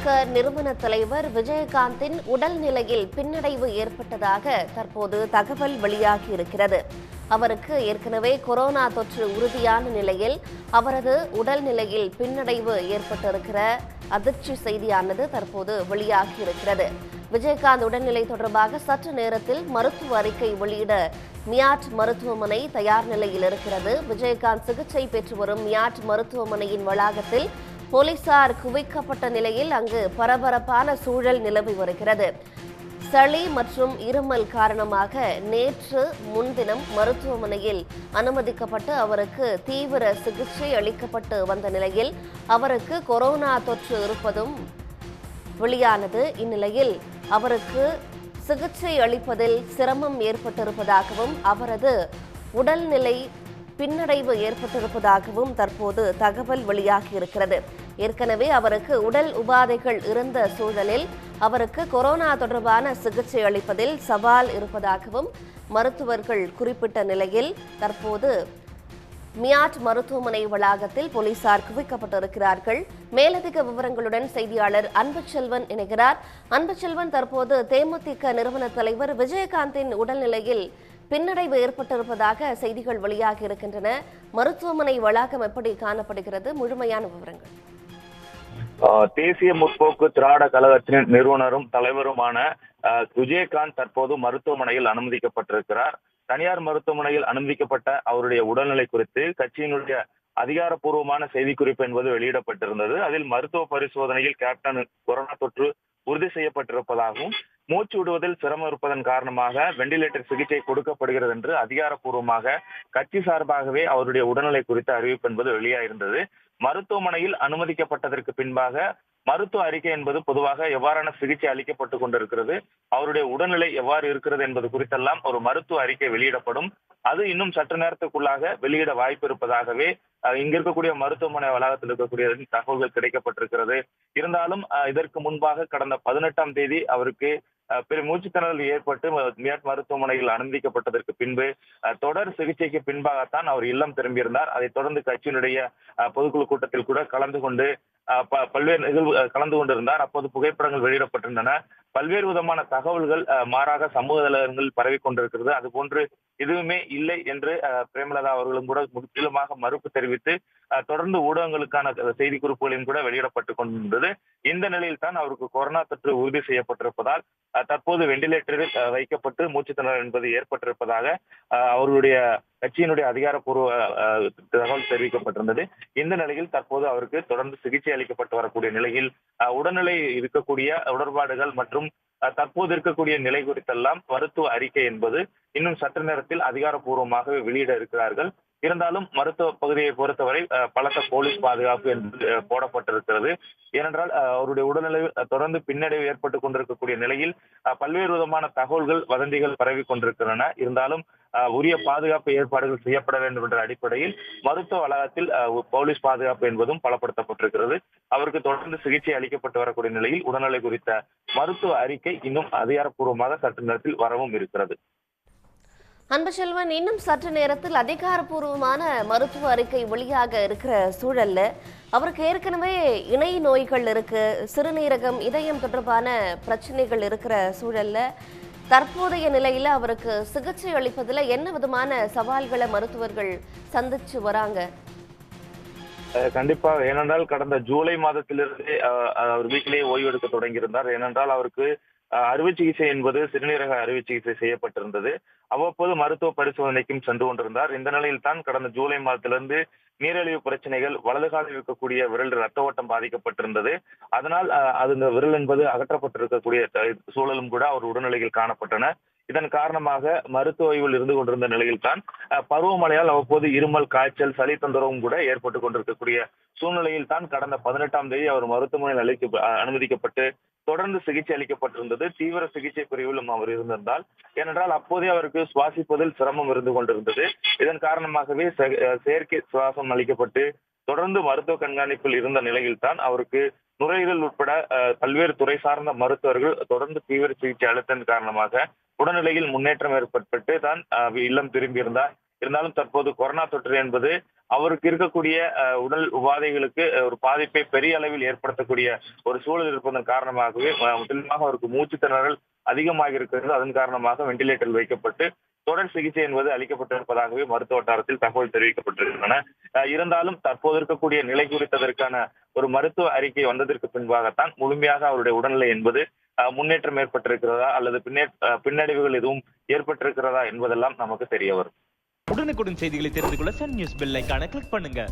தேமுதிக நிறுவன தலைவர் விஜயகாந்தின் உடல்நிலையில் பின்னடைவு ஏற்பட்டதாக தற்போது தகவல் வெளியாகியிருக்கிறது. அவருக்கு ஏற்கனவே கொரோனா தொற்று உறுதியான நிலையில் அவரது உடல்நிலையில் பின்னடைவு ஏற்பட்டிருக்கிற அதிர்ச்சி செய்தியானது தற்போது வெளியாகியிருக்கிறது. விஜயகாந்த் உடல்நிலை தொடர்பாக சற்று நேரத்தில் மருத்துவ அறிக்கை வெளியிட மியாட் மருத்துவமனை தயார் நிலையில் இருக்கிறது. விஜயகாந்த் சிகிச்சை பெற்று வரும் மியாட் மருத்துவமனையின் வளாகத்தில் போலீசார் குவிக்கப்பட்ட நிலையில் அங்கு பரபரப்பான சூழல் நிலவி வருகிறது. சளி மற்றும் இருமல் காரணமாக நேற்று முன்தினம் மருத்துவமனையில் அனுமதிக்கப்பட்டு அவருக்கு தீவிர சிகிச்சை அளிக்கப்பட்டு வந்த நிலையில் அவருக்கு கொரோனா தொற்று இருப்பதும் வெளியானது. இந்நிலையில் அவருக்கு சிகிச்சை அளிப்பதில் சிரமம் ஏற்பட்டிருப்பதாகவும் அவரது உடல்நிலை பின்னடைவு ஏற்பட்டிருப்பதாகவும் தற்போது தகவல் வெளியாகியிருக்கிறது. ஏற்கனவே அவருக்கு உடல் உபாதைகள் இருந்த சூழலில் அவருக்கு கொரோனா தொடர்பான சிகிச்சை அளிப்பதில் சவால் இருப்பதாகவும் மருத்துவர்கள் குறிப்பிட்ட நிலையில் தற்போது மியாட் மருத்துவமனை வளாகத்தில் போலீசார் குவிக்கப்பட்டிருக்கிறார்கள். மேலதிக விவரங்களுடன் செய்தியாளர் அன்புச்செல்வன் இணைகிறார். அன்புச்செல்வன், தற்போது தேமுதிக நிறுவன தலைவர் விஜயகாந்தின் உடல்நிலையில் பின்னடைவு ஏற்பட்டிருப்பதாக செய்திகள் வெளியாகி இருக்கின்றன. மருத்துவமனை வளாகம் எப்படி காணப்படுகிறது? முழுமையான விவரங்கள். தேசிய முற்போக்கு திராவிட கழகத்தின் நிறுவனரும் தலைவருமான விஜயகாந்த் தற்போது மருத்துவமனையில் அனுமதிக்கப்பட்டிருக்கிறார். தனியார் மருத்துவமனையில் அனுமதிக்கப்பட்ட அவருடைய உடல்நிலை குறித்து கட்சியினுடைய அதிகாரப்பூர்வமான செய்திக்குறிப்பு என்பது வெளியிடப்பட்டிருந்தது. அதில் மருத்துவ பரிசோதனையில் கேப்டன் கொரோனா தொற்று உறுதி செய்யப்பட்டிருப்பதாகவும் மூச்சு விடுவதில் சிரமம் இருப்பதன் காரணமாக வெண்டிலேட்டர் சிகிச்சை கொடுக்கப்படுகிறது என்று அதிகாரப்பூர்வமாக கட்சி சார்பாகவே அவருடைய உடல்நிலை குறித்த அறிவிப்பு என்பது வெளியாயிருந்தது. மருத்துவமனையில் அனுமதிக்கப்பட்டதற்கு பின்பாக மருத்துவ அறிக்கை என்பது பொதுவாக எவ்வாறான சிகிச்சை அளிக்கப்பட்டுக் கொண்டிருக்கிறது, அவருடைய உடல்நிலை எவ்வாறு இருக்கிறது என்பது குறித்தெல்லாம் ஒரு மருத்துவ அறிக்கை வெளியிடப்படும். அது இன்னும் சற்று நேரத்துக்குள்ளாக வெளியிட வாய்ப்பு இருப்பதாகவே இங்க இருக்கக்கூடிய மருத்துவமனை வளாகத்தில் இருக்கக்கூடிய தகவல்கள் கிடைக்கப்பட்டிருக்கிறது. இருந்தாலும் இதற்கு முன்பாக கடந்த 18ஆம் தேதி அவருக்கு மூச்சு திணறல் ஏற்பட்டு மியாட் மருத்துவமனையில் அனுமதிக்கப்பட்டதற்கு பின்பு தொடர் சிகிச்சைக்கு பின்பாகத்தான் அவர் இல்லம் திரும்பியிருந்தார். அதைத் தொடர்ந்து கட்சியினுடைய பொதுக்குழு கூட்டத்தில் கூட கலந்து கொண்டு பல்வேறு நிகழ்வு கலந்து கொண்டிருந்தார். அப்போது புகைப்படங்கள் வெளியிடப்பட்டிருந்தன. பல்வேறு விதமான தகவல்கள் மாறாக சமூக வலைதளங்களில் பரவி கொண்டிருக்கிறது. அதுபோன்று எதுவுமே இல்லை என்று பிரேமலதா அவர்களும் கூட முற்றிலுமாக மறுப்பு தெரிவித்து தொடர்ந்து ஊடகங்களுக்கான செய்தி குறிப்புகளையும் கூட வெளியிடப்பட்டுக் கொண்டிருந்தது. இந்த நிலையில் தான் அவருக்கு கொரோனா தொற்று உறுதி செய்யப்பட்டிருப்பதால் தற்போது வெண்டிலேட்டரில் வைக்கப்பட்டு மூச்சு திணறல் என்பது ஏற்பட்டிருப்பதாக அவர்களுடைய கட்சியினுடைய அதிகாரப்பூர்வ தகவல் தெரிவிக்கப்பட்டிருந்தது. இந்த நிலையில் தற்போது அவருக்கு தொடர்ந்து சிகிச்சை அளிக்கப்பட்டு வரக்கூடிய நிலையில் உடல்நிலை இருக்கக்கூடிய உடற்பாடுகள் மற்றும் தற்போது இருக்கக்கூடிய நிலை குறித்தெல்லாம் மருத்துவ அறிக்கை என்பது இன்னும் சற்று நேரத்தில் அதிகாரப்பூர்வமாக வெளியிட இருக்கிறார்கள். இருந்தாலும் மருத்துவ பகுதியை பொறுத்தவரை பலத்த போலீஸ் பாதுகாப்பு என்பது போடப்பட்டிருக்கிறது. ஏனென்றால் அவருடைய உடல்நிலை தொடர்ந்து பின்னடைவு ஏற்பட்டுக் கொண்டிருக்கக்கூடிய நிலையில் பல்வேறு விதமான தகவல்கள் வதந்திகள் பரவி கொண்டிருக்கின்றன. இருந்தாலும் உரிய பாதுகாப்பு ஏற்பாடுகள் செய்யப்பட வேண்டும் என்ற அடிப்படையில் மருத்துவ வளாகத்தில் போலீஸ் பாதுகாப்பு என்பதும் பலப்படுத்தப்பட்டிருக்கிறது. அவருக்கு தொடர்ந்து சிகிச்சை அளிக்கப்பட்டு வரக்கூடிய நிலையில் உடல்நிலை குறித்த மருத்துவ அறிக்கை இன்னும் அதிகாரப்பூர்வமாக சற்று நேரத்தில் வரவும் இருக்கிறது. அன்புச்செல்வன், இன்னும் சற்று நேரத்தில் அதிகாரப்பூர்வமான மருத்துவ அறிக்கை வெளியாக இருக்கிற சூழல்ல அவருக்கு ஏற்கனவே இணை நோய்கள் இருக்கு, சிறுநீரகம், இதயம் தொடர்பான பிரச்சனைகள் இருக்கிற சூழல்ல தற்போதைய நிலையில அவருக்கு சிகிச்சை அளிப்பதில் என்ன விதமான சவால்களை மருத்துவர்கள் சந்திச்சு வராங்க? கண்டிப்பாக. ஏனென்றால் கடந்த ஜூலை மாதத்திலிருந்து அவர் வீட்டிலேயே ஓய்வு எடுக்க தொடங்கியிருந்தார். ஏனென்றால் அவருக்கு அறுவை சிகிச்சை என்பது சிறுநீரக அறுவை சிகிச்சை செய்யப்பட்டிருந்தது. அவ்வப்போது மருத்துவ பரிசோதனைக்கும் சென்று கொண்டிருந்தார். இந்த நிலையில் தான் கடந்த ஜூலை மாதத்திலிருந்து நீரிழிவு பிரச்சனைகள், வலது காலில் இருக்கக்கூடிய விரல் ரத்த ஓட்டம் பாதிக்கப்பட்டிருந்தது. அதனால் அந்த விரல் என்பது அகற்றப்பட்டிருக்கக்கூடிய சூழலும் கூட அவர் உடல்நிலையில் காணப்பட்டன. இதன் காரணமாக மருத்துவ ஓய்வில் இருந்து கொண்டிருந்த நிலையில் தான் பருவமழையால் அவ்வப்போது இருமல், காய்ச்சல், சளி தொந்தரவும் கூட ஏற்பட்டுக் கொண்டிருக்கக்கூடிய சூழ்நிலையில் தான் கடந்த 18ஆம் தேதி அவர் மருத்துவமனையில் அனுமதிக்கப்பட்டு தொடர்ந்து சிகிச்சை அளிக்கப்பட்டிருந்தது. தீவிர சிகிச்சை பிரிவிலும் அவர் இருந்திருந்தால், ஏனென்றால் அப்போதே அவருக்கு சுவாசிப்பதில் சிரமம் இருந்து கொண்டிருந்தது. இதன் காரணமாகவே செயற்கை சுவாசம் அளிக்கப்பட்டு தொடர்ந்து மருத்துவ கண்காணிப்பில் இருந்த நிலையில் தான் அவருக்கு நுரையீரல் உட்பட பல்வேறு துறை சார்ந்த மருத்துவர்கள் தொடர்ந்து தீவிர சிகிச்சை அளித்ததன் காரணமாக உடல்நிலையில் முன்னேற்றம் ஏற்பட்டு தான் இல்லம் திரும்பியிருந்தார். இருந்தாலும் தற்போது கொரோனா தொற்று என்பது அவருக்கு இருக்கக்கூடிய உடல் உபாதைகளுக்கு ஒரு பாதிப்பை பெரிய அளவில் ஏற்படுத்தக்கூடிய ஒரு சூழல் இருப்பதன் காரணமாகவே முற்றிலுமாக அவருக்கு மூச்சு திணறல் அதிகமாக இருக்கிறது. அதன் காரணமாக வெண்டிலேட்டரில் வைக்கப்பட்டு தொடர் சிகிச்சை என்பது அளிக்கப்பட்டிருப்பதாகவே மருத்துவ வட்டாரத்தில் தகவல் தெரிவிக்கப்பட்டிருக்கின்றன. இருந்தாலும் தற்போது இருக்கக்கூடிய நிலை குறித்ததற்கான ஒரு மருத்துவ அறிக்கை வந்ததற்கு பின்பாகத்தான் முழுமையாக அவருடைய உடல்நிலை என்பது முன்னேற்றம் ஏற்பட்டிருக்கிறதா அல்லது பின்னடைவுகள் எதுவும் ஏற்பட்டிருக்கிறதா என்பதெல்லாம் நமக்கு தெரிய வரும். உடனுக்குடன் செய்திகளை தெரிந்து கொள்ள சன் நியூஸ் பெல் ஐகானை கிளிக் பண்ணுங்க.